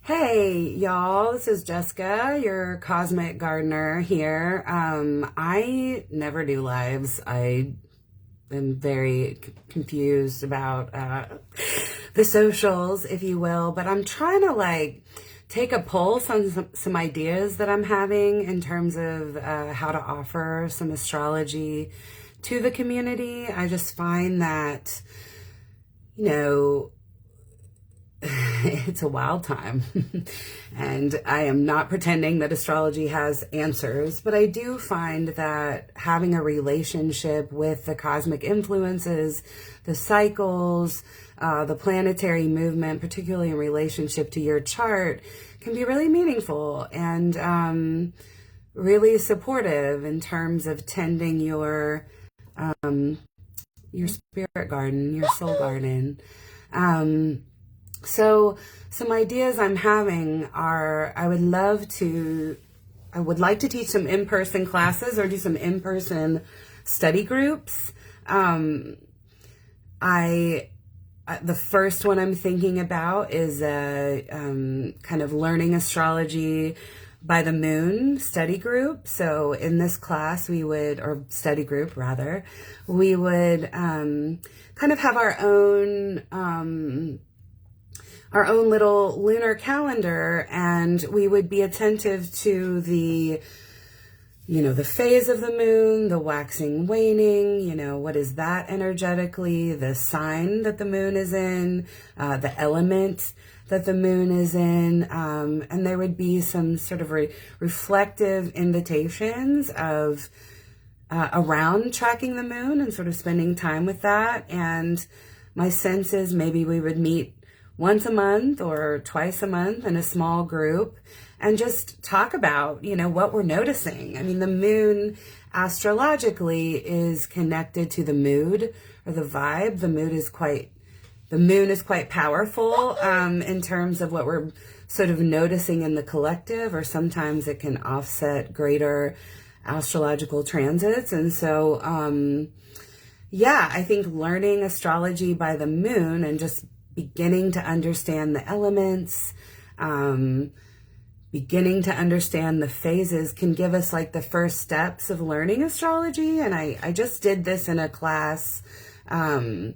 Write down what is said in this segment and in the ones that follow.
Hey, y'all, this is Jessica, your cosmic gardener here. I never do lives. I am very confused about the socials, if you will, but I'm trying to take a pulse on some ideas that I'm having in terms of how to offer some astrology to the community. I just find that, you know, it's a wild time. And I am not pretending that astrology has answers, but I do find that having a relationship with the cosmic influences, the cycles, the planetary movement, particularly in relationship to your chart, can be really meaningful and really supportive in terms of tending your spirit garden, your soul garden. So some ideas I'm having are I would like to teach some in-person classes or do some in-person study groups. The first one I'm thinking about is a kind of learning astrology by the moon study group. So in this class or study group rather, we would kind of have our own little lunar calendar, and we would be attentive to the phase of the moon, the waxing, waning, what is that energetically, the sign that the moon is in, the element that the moon is in, and there would be some sort of reflective invitations of around tracking the moon and sort of spending time with that. And my sense is maybe we would meet once a month or twice a month in a small group and just talk about, what we're noticing. I mean, the moon astrologically is connected to the mood or the vibe. The moon is quite powerful in terms of what we're sort of noticing in the collective, or sometimes it can offset greater astrological transits. And so, I think learning astrology by the moon and just beginning to understand the elements, beginning to understand the phases can give us the first steps of learning astrology. And I just did this in a class that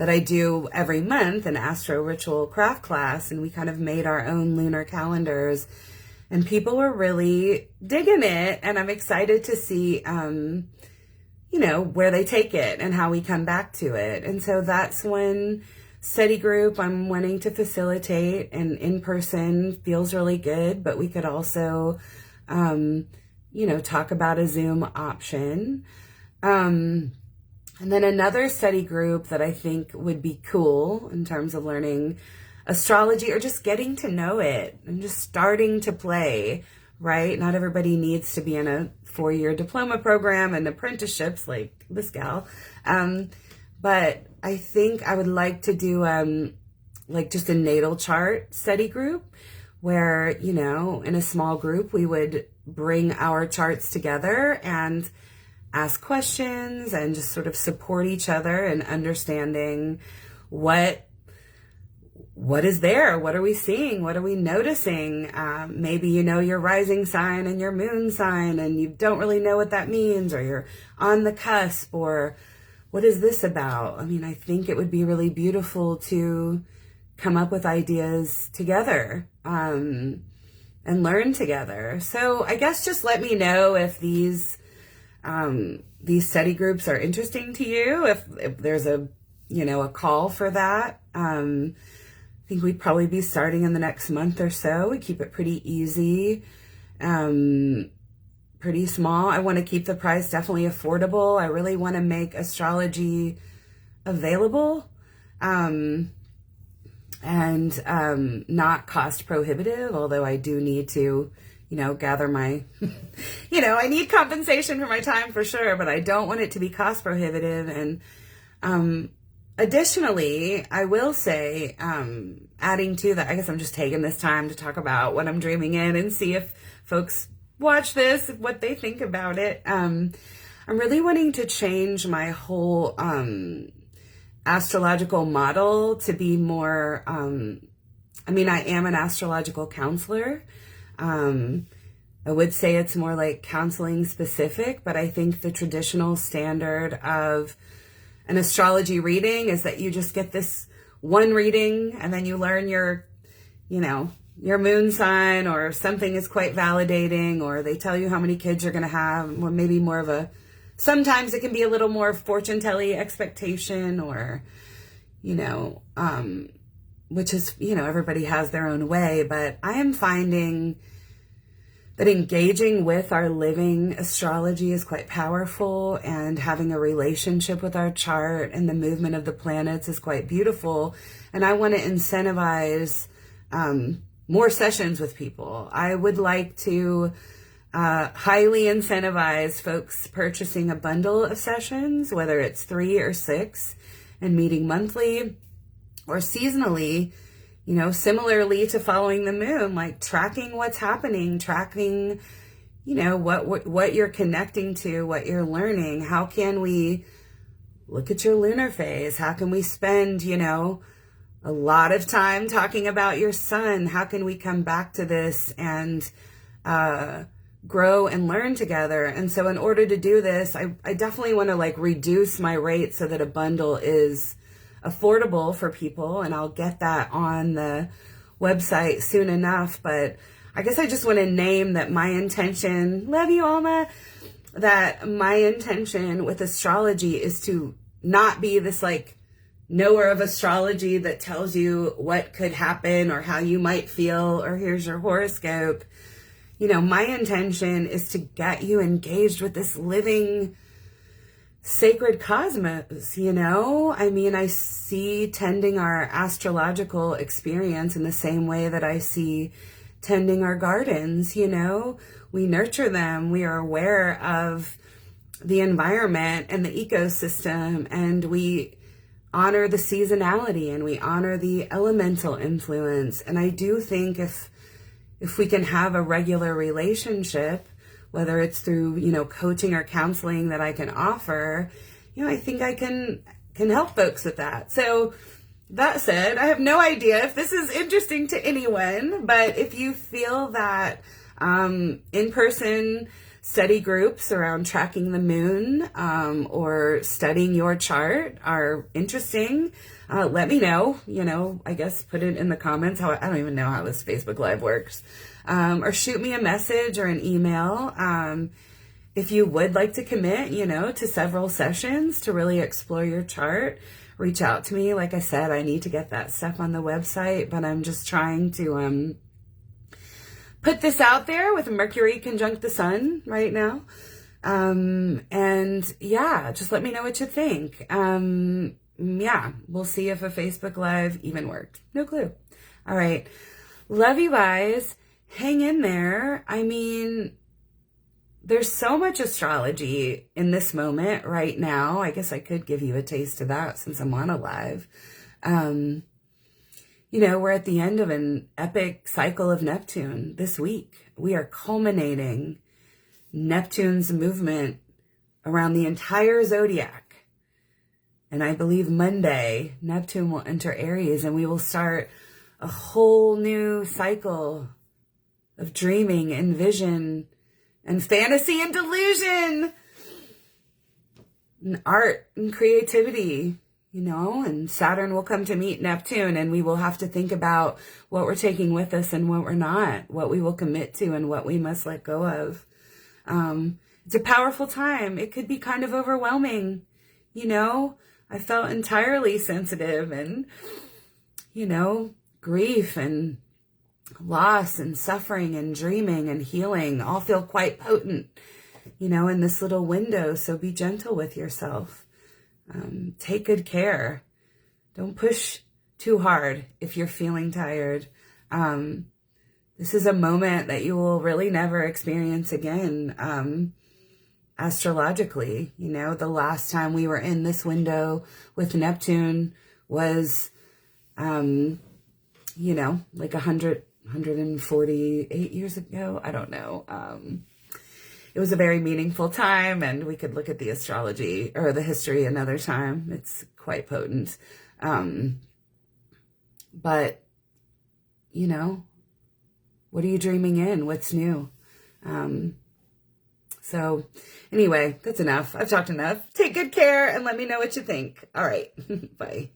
I do every month, an astro ritual craft class, and we kind of made our own lunar calendars, and people were really digging it. And I'm excited to see, where they take it and how we come back to it. And so that's one study group I'm wanting to facilitate, and in person feels really good, but we could also, talk about a Zoom option. And then another study group that I think would be cool in terms of learning astrology or just getting to know it and just starting to play, right? Not everybody needs to be in a 4-year diploma program and apprenticeships like this gal. But I think I would like to do just a natal chart study group where, in a small group, we would bring our charts together and ask questions and just sort of support each other in understanding what is there, what are we seeing, what are we noticing. Maybe your rising sign and your moon sign and you don't really know what that means, or you're on the cusp, or what is this about? I mean, I think it would be really beautiful to come up with ideas together and learn together. So I guess just let me know if these study groups are interesting to you, if there's a call for that. I think we'd probably be starting in the next month or so. We keep it pretty easy. Pretty small. I want to keep the price definitely affordable. I really want to make astrology available and not cost prohibitive, although I do need to, gather my, I need compensation for my time for sure, but I don't want it to be cost prohibitive. And additionally, I will say, adding to that, I guess I'm just taking this time to talk about what I'm dreaming in and see if folks watch this, what they think about it. I'm really wanting to change my whole astrological model to be more I mean, I am an astrological counselor. I would say it's more like counseling specific, but I think the traditional standard of an astrology reading is that you just get this one reading and then you learn your, your moon sign, or something is quite validating, or they tell you how many kids you're going to have, or maybe more of a, sometimes it can be a little more fortune-telling expectation, or, which is, everybody has their own way, but I am finding that engaging with our living astrology is quite powerful, and having a relationship with our chart and the movement of the planets is quite beautiful. And I want to incentivize more sessions with people. I would like to highly incentivize folks purchasing a bundle of sessions, whether it's 3 or 6, and meeting monthly or seasonally, similarly to following the moon, like tracking what's happening, tracking, what you're connecting to, what you're learning. How can we look at your lunar phase? How can we spend, a lot of time talking about your sun? How can we come back to this and grow and learn together? And so in order to do this, I definitely want to reduce my rate so that a bundle is affordable for people, and I'll get that on the website soon enough. But I guess I just want to name that my intention, love you, Alma, that my intention with astrology is to not be this knower of astrology that tells you what could happen or how you might feel, or here's your horoscope. My intention is to get you engaged with this living sacred cosmos, I mean, I see tending our astrological experience in the same way that I see tending our gardens. We nurture them. We are aware of the environment and the ecosystem, and we honor the seasonality, and we honor the elemental influence. And I do think if we can have a regular relationship, whether it's through, coaching or counseling that I can offer, I think I can help folks with that. So that said, I have no idea if this is interesting to anyone, but if you feel that in-person study groups around tracking the moon or studying your chart are interesting, let me know. I guess put it in the comments. I don't even know how this Facebook Live works. Or shoot me a message or an email. If you would like to commit, to several sessions to really explore your chart, reach out to me. Like I said, I need to get that stuff on the website, but I'm just trying to put this out there with Mercury conjunct the sun right now. And yeah, just let me know what you think. Yeah, we'll see if a Facebook Live even worked. No clue. All right. Love you guys. Hang in there. I mean, there's so much astrology in this moment right now. I guess I could give you a taste of that since I'm on a live. We're at the end of an epic cycle of Neptune this week. We are culminating Neptune's movement around the entire zodiac. And I believe Monday, Neptune will enter Aries, and we will start a whole new cycle of dreaming and vision and fantasy and delusion and art and creativity, and Saturn will come to meet Neptune, and we will have to think about what we're taking with us and what we're not, what we will commit to and what we must let go of. It's a powerful time. It could be kind of overwhelming. I felt entirely sensitive, and, grief and loss and suffering and dreaming and healing all feel quite potent, in this little window. So be gentle with yourself. Take good care. Don't push too hard if you're feeling tired. This is a moment that you will really never experience again. Astrologically, the last time we were in this window with Neptune was, 148 years ago. I don't know. It was a very meaningful time, and we could look at the astrology or the history another time. It's quite potent. But you know, what are you dreaming in? What's new? So anyway, that's enough. I've talked enough. Take good care and let me know what you think. All right. Bye.